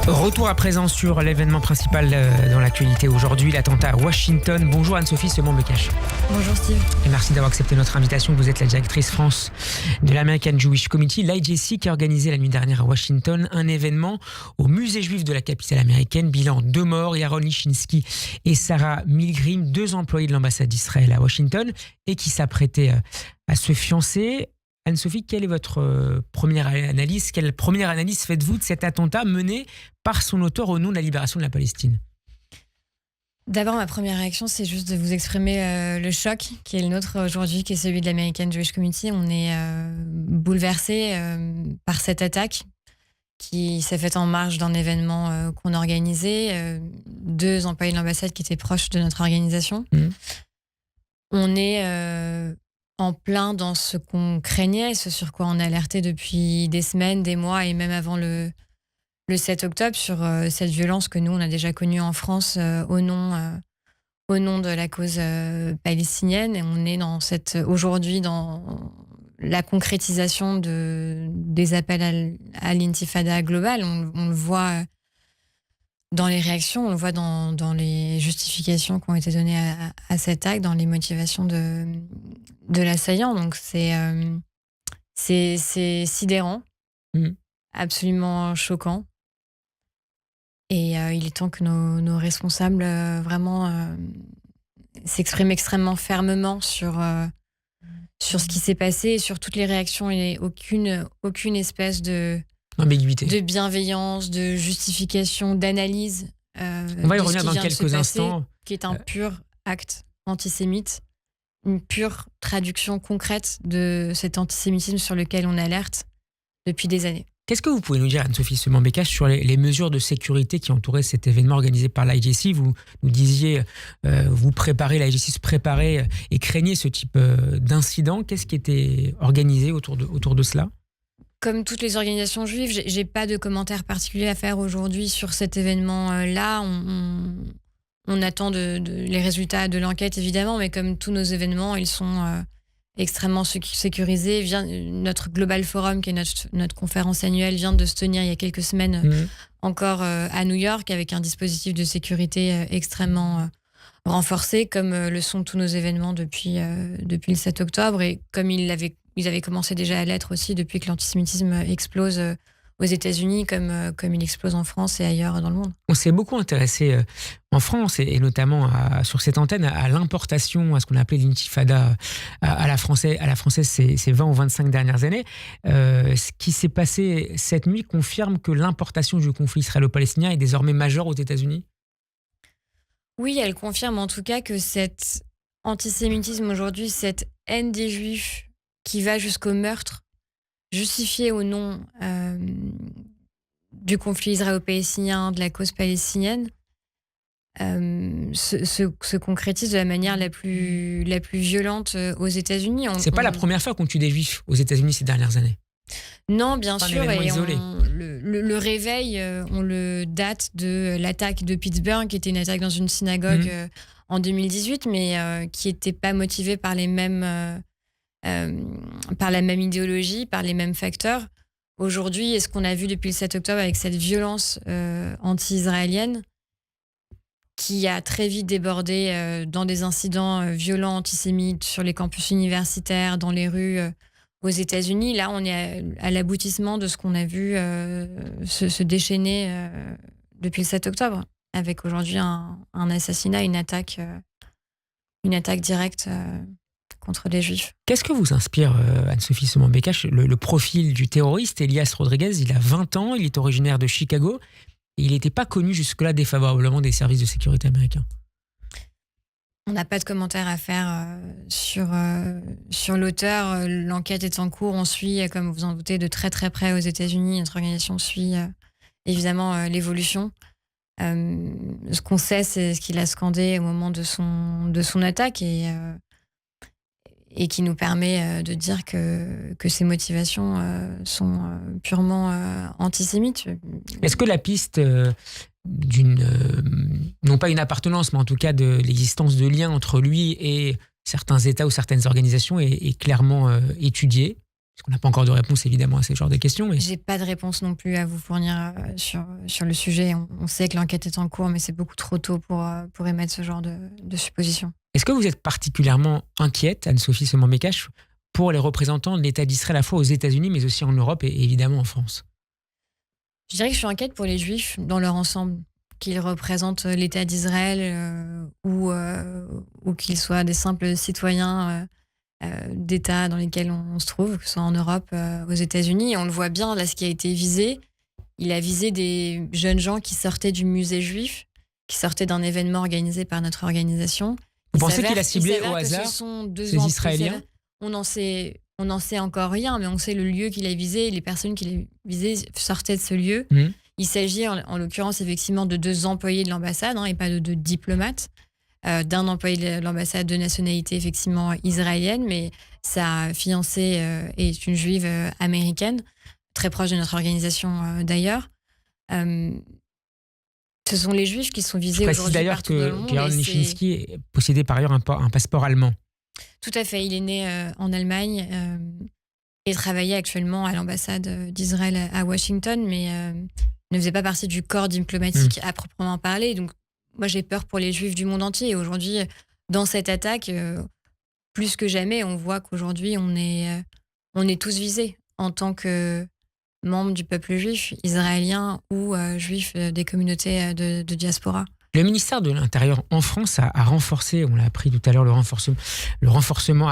Retour à présent sur l'événement principal dans l'actualité aujourd'hui, l'attentat à Washington. Bonjour Anne-Sophie Semon-Bekash. Bonjour Steve. Et merci d'avoir accepté notre invitation. Vous êtes la directrice France de l'American Jewish Committee, l'IJC, qui a organisé la nuit dernière à Washington un événement au musée juif de la capitale américaine. Bilan 2 morts, Yaron Lishinsky et Sarah Milgrim, 2 employés de l'ambassade d'Israël à Washington et qui s'apprêtaient à se fiancer. Anne-Sophie, quelle est votre première analyse ? Quelle première analyse faites-vous de cet attentat mené par son auteur au nom de la libération de la Palestine ? D'abord, ma première réaction, c'est juste de vous exprimer le choc qui est le nôtre aujourd'hui, qui est celui de l'American Jewish Committee. On est bouleversé par cette attaque qui s'est faite en marge d'un événement qu'on a organisé. 2 employés de l'ambassade qui étaient proches de notre organisation. On est en plein dans ce qu'on craignait, ce sur quoi on a alerté depuis des semaines, des mois et même avant le 7 octobre sur cette violence que nous, on a déjà connue en France au nom de la cause palestinienne. Et on est aujourd'hui dans la concrétisation des appels à l'intifada globale. On le voit dans les réactions, on le voit dans les justifications qui ont été données à cet acte, dans les motivations de l'assaillant. Donc c'est sidérant, absolument choquant. Et il est temps que nos responsables vraiment s'expriment extrêmement fermement sur ce qui s'est passé et sur toutes les réactions. Il n'y a aucune espèce ambiguïté, de bienveillance, de justification, d'analyse. On va y revenir dans quelques instants. Qui est un pur acte antisémite, une pure traduction concrète de cet antisémitisme sur lequel on alerte depuis des années. Qu'est-ce que vous pouvez nous dire, Anne-Sophie Semon-Bekash, sur les mesures de sécurité qui entouraient cet événement organisé par l'IJC ? Vous nous disiez, l'IJC se préparait et craignait ce type d'incident. Qu'est-ce qui était organisé autour de cela ? Comme toutes les organisations juives, j'ai pas de commentaires particuliers à faire aujourd'hui sur cet événement-là. On attend les résultats de l'enquête, évidemment, mais comme tous nos événements, ils sont extrêmement sécurisés. Notre Global Forum, qui est notre conférence annuelle, vient de se tenir il y a quelques semaines encore à New York, avec un dispositif de sécurité extrêmement renforcé, comme le sont tous nos événements depuis le 7 octobre, et comme ils avaient commencé déjà à l'être aussi depuis que l'antisémitisme explose aux États-Unis, comme il explose en France et ailleurs dans le monde. On s'est beaucoup intéressé en France et notamment sur cette antenne à l'importation, à ce qu'on a appelé l'intifada à la française ces 20 ou 25 dernières années. Ce qui s'est passé cette nuit confirme que l'importation du conflit israélo-palestinien est désormais majeure aux États-Unis ? Oui, elle confirme en tout cas que cet antisémitisme aujourd'hui, cette haine des Juifs qui va jusqu'au meurtre, justifié au nom du conflit israélo-palestinien, de la cause palestinienne, se concrétise de la manière la plus violente aux États-Unis. C'est pas la première fois qu'on tue des Juifs aux États-Unis ces dernières années. Non, bien sûr. Et le réveil, on le date de l'attaque de Pittsburgh, qui était une attaque dans une synagogue en 2018, mais qui n'était pas motivée par par la même idéologie, par les mêmes facteurs. Aujourd'hui, et ce qu'on a vu depuis le 7 octobre avec cette violence anti-israélienne qui a très vite débordé dans des incidents violents antisémites sur les campus universitaires, dans les rues aux États-Unis. Là, on est à l'aboutissement de ce qu'on a vu se déchaîner depuis le 7 octobre, avec aujourd'hui un assassinat, une attaque directe contre les Juifs. Qu'est-ce que vous inspire, Anne-Sophie Semon-Bekash, le profil du terroriste Elias Rodriguez? Il a 20 ans, il est originaire de Chicago, et il n'était pas connu jusque-là défavorablement des services de sécurité américains. On n'a pas de commentaires à faire sur l'auteur. L'enquête est en cours. On suit, comme vous en doutez, de très très près aux États-Unis. Notre organisation suit évidemment l'évolution. Ce qu'on sait, c'est ce qu'il a scandé au moment de son attaque et qui nous permet de dire que ses motivations sont purement antisémites. Est-ce que la piste non pas une appartenance, mais en tout cas de l'existence de liens entre lui et certains États ou certaines organisations est clairement étudiée? Parce qu'on n'a pas encore de réponse, évidemment, à ce genre de questions. Mais... J'ai pas de réponse non plus à vous fournir sur le sujet. On sait que l'enquête est en cours, mais c'est beaucoup trop tôt pour émettre ce genre de suppositions. Est-ce que vous êtes particulièrement inquiète, Anne-Sophie Sauman-Mekash, pour les représentants de l'État d'Israël, à la fois aux États-Unis, mais aussi en Europe et évidemment en France? Je dirais que je suis inquiète pour les Juifs dans leur ensemble, qu'ils représentent l'État d'Israël ou qu'ils soient des simples citoyens d'États dans lesquels on se trouve, que ce soit en Europe, aux États-Unis. Et on le voit bien, là, ce qui a été visé. Il a visé des jeunes gens qui sortaient du musée juif, qui sortaient d'un événement organisé par notre organisation. Vous pensez qu'il a ciblé au hasard ces Israéliens? On n'en sait encore rien, mais on sait le lieu qu'il a visé. Les personnes qu'il a visées sortaient de ce lieu. Il s'agit en l'occurrence effectivement de 2 employés de l'ambassade et pas de diplomates. D'un employé de l'ambassade de nationalité effectivement israélienne, mais sa fiancée est une juive américaine, très proche de notre organisation d'ailleurs. Ce sont les juifs qui sont visés aujourd'hui partout dans le monde. Je précise d'ailleurs que Yaron Nichinsky possédait par ailleurs un passeport allemand. Tout à fait, il est né en Allemagne et travaillait actuellement à l'ambassade d'Israël à Washington, mais ne faisait pas partie du corps diplomatique à proprement parler. Donc moi, j'ai peur pour les Juifs du monde entier. Et aujourd'hui, dans cette attaque, plus que jamais, on voit qu'aujourd'hui, on est tous visés en tant que membres du peuple juif, israélien ou juif des communautés de diaspora. Le ministère de l'Intérieur en France a renforcé, on l'a appris tout à l'heure, a annoncé le renforcement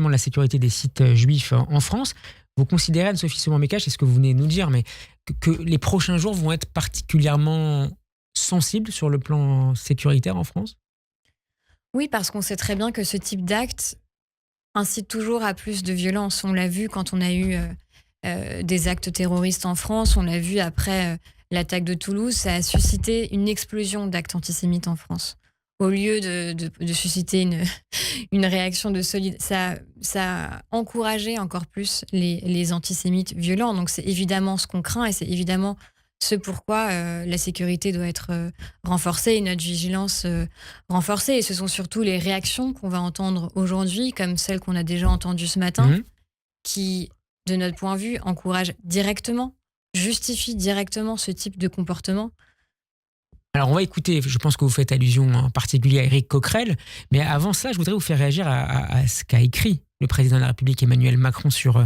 de la sécurité des sites juifs en France. Vous considérez, Anne-Sophie Sauman-Mekash, c'est ce que vous venez de nous dire, mais que les prochains jours vont être particulièrement sensibles sur le plan sécuritaire en France? Oui, parce qu'on sait très bien que ce type d'acte incite toujours à plus de violence. On l'a vu quand on a eu des actes terroristes en France, on l'a vu après l'attaque de Toulouse, ça a suscité une explosion d'actes antisémites en France. Au lieu de susciter une réaction de solidarité, ça a encouragé encore plus les antisémites violents. Donc c'est évidemment ce qu'on craint et c'est évidemment ce pourquoi la sécurité doit être renforcée et notre vigilance renforcée. Et ce sont surtout les réactions qu'on va entendre aujourd'hui, comme celles qu'on a déjà entendues ce matin, qui, de notre point de vue, encouragent directement, justifient directement ce type de comportement. Alors on va écouter, je pense que vous faites allusion en particulier à Éric Coquerel, mais avant ça, je voudrais vous faire réagir à ce qu'a écrit le président de la République Emmanuel Macron sur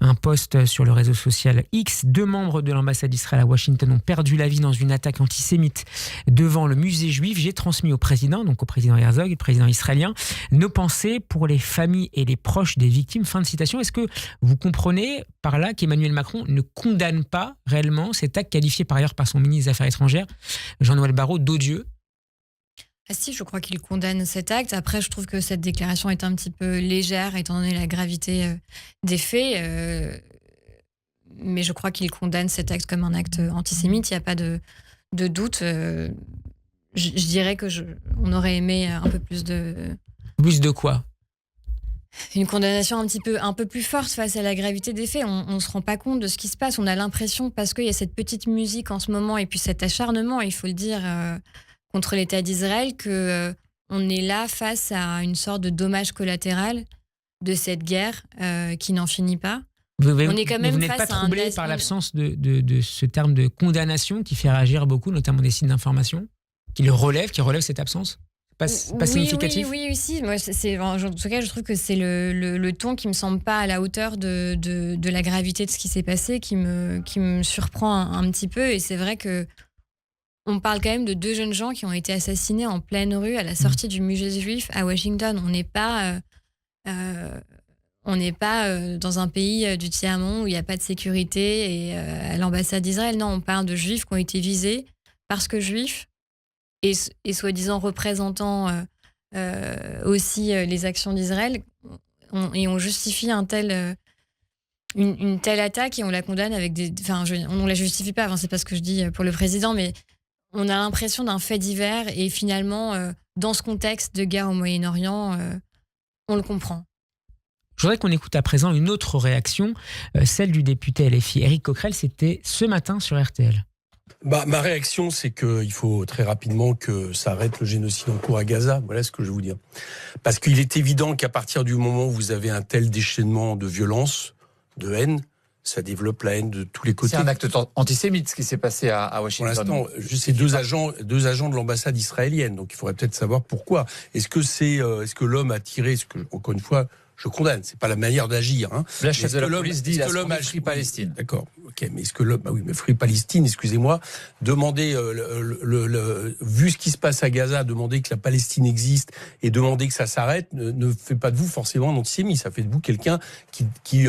un post sur le réseau social X. 2 membres de l'ambassade d'Israël à Washington ont perdu la vie dans une attaque antisémite devant le musée juif. J'ai transmis au président, donc au président Herzog, le président israélien, nos pensées pour les familles et les proches des victimes. Fin de citation. Est-ce que vous comprenez par là qu'Emmanuel Macron ne condamne pas réellement cet acte qualifié par ailleurs par son ministre des Affaires étrangères, Jean-Noël Barrot, d'odieux? Ah si, je crois qu'il condamne cet acte. Après, je trouve que cette déclaration est un petit peu légère, étant donné la gravité des faits. Mais je crois qu'il condamne cet acte comme un acte antisémite. Il n'y a pas de doute. Je dirais on aurait aimé un peu plus de... Plus de quoi? Une condamnation un peu plus forte face à la gravité des faits. On ne se rend pas compte de ce qui se passe. On a l'impression, parce qu'il y a cette petite musique en ce moment, et puis cet acharnement, il faut le dire... contre l'État d'Israël, qu'on est là face à une sorte de dommage collatéral de cette guerre qui n'en finit pas. On est quand même vous n'êtes pas troublé par l'absence de ce terme de condamnation qui fait réagir beaucoup, notamment des sites d'information, qui relèvent cette absence? Pas significatif? Oui, si. Moi, en tout cas, je trouve que c'est le ton qui me semble pas à la hauteur de la gravité de ce qui s'est passé, qui me surprend un petit peu. Et c'est vrai que on parle quand même de 2 jeunes gens qui ont été assassinés en pleine rue à la sortie du musée juif à Washington. On n'est pas dans un pays du tiers-monde où il n'y a pas de sécurité et à l'ambassade d'Israël. Non, on parle de juifs qui ont été visés parce que juifs et soi-disant représentant aussi les actions d'Israël. On justifie une telle attaque et on la condamne avec on ne la justifie pas, c'est pas ce que je dis pour le président, mais on a l'impression d'un fait divers et finalement, dans ce contexte de guerre au Moyen-Orient, on le comprend. Je voudrais qu'on écoute à présent une autre réaction, celle du député LFI Éric Coquerel. C'était ce matin sur RTL. Ma réaction, c'est qu'il faut très rapidement que ça arrête le génocide en cours à Gaza. Voilà ce que je vais vous dire. Parce qu'il est évident qu'à partir du moment où vous avez un tel déchaînement de violence, de haine, ça développe la haine de tous les côtés. C'est un acte antisémite, ce qui s'est passé à Washington. Pour l'instant, c'est deux agents de l'ambassade israélienne. Donc il faudrait peut-être savoir pourquoi. Est-ce que l'homme a tiré, encore une fois, je condamne, c'est pas la manière d'agir. Hein. La chef de la police dit l'homme a Free Palestine. D'accord, ok, mais est-ce que l'homme, mais Free Palestine, excusez-moi, demander, vu ce qui se passe à Gaza, demander que la Palestine existe et demander que ça s'arrête, ne fait pas de vous forcément un antisémite, ça fait de vous quelqu'un qui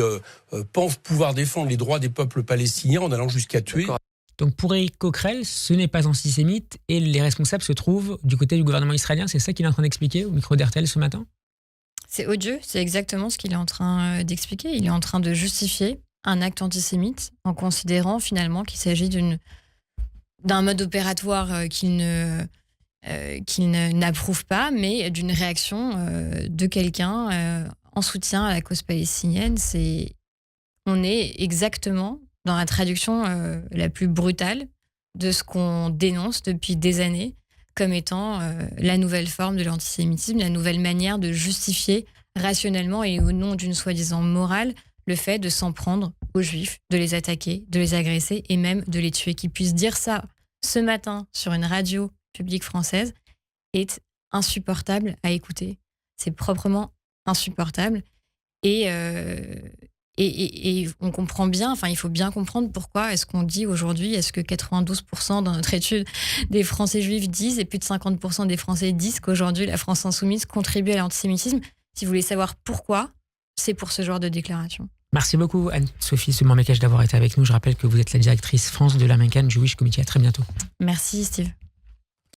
pense pouvoir défendre les droits des peuples palestiniens en allant jusqu'à tuer. D'accord. Donc pour Éric Coquerel, ce n'est pas antisémite et les responsables se trouvent du côté du gouvernement israélien. C'est ça qu'il est en train d'expliquer au micro d'RTL ce matin? C'est odieux, c'est exactement ce qu'il est en train d'expliquer. Il est en train de justifier un acte antisémite en considérant finalement qu'il s'agit d'un mode opératoire qu'il n'approuve pas, mais d'une réaction de quelqu'un en soutien à la cause palestinienne. On est exactement dans la traduction la plus brutale de ce qu'on dénonce depuis des années comme étant la nouvelle forme de l'antisémitisme, la nouvelle manière de justifier rationnellement et au nom d'une soi-disant morale le fait de s'en prendre aux juifs, de les attaquer, de les agresser et même de les tuer. Qu'ils puissent dire ça ce matin sur une radio publique française est insupportable à écouter. C'est proprement insupportable. Et on comprend bien, enfin il faut bien comprendre pourquoi est-ce qu'on dit aujourd'hui, est-ce que 92% dans notre étude des Français juifs disent et plus de 50% des Français disent qu'aujourd'hui la France insoumise contribue à l'antisémitisme. Si vous voulez savoir pourquoi, c'est pour ce genre de déclaration. Merci beaucoup Anne-Sophie Semant-Mekèche d'avoir été avec nous. Je rappelle que vous êtes la directrice France de l'American Jewish Committee. À très bientôt. Merci Steve.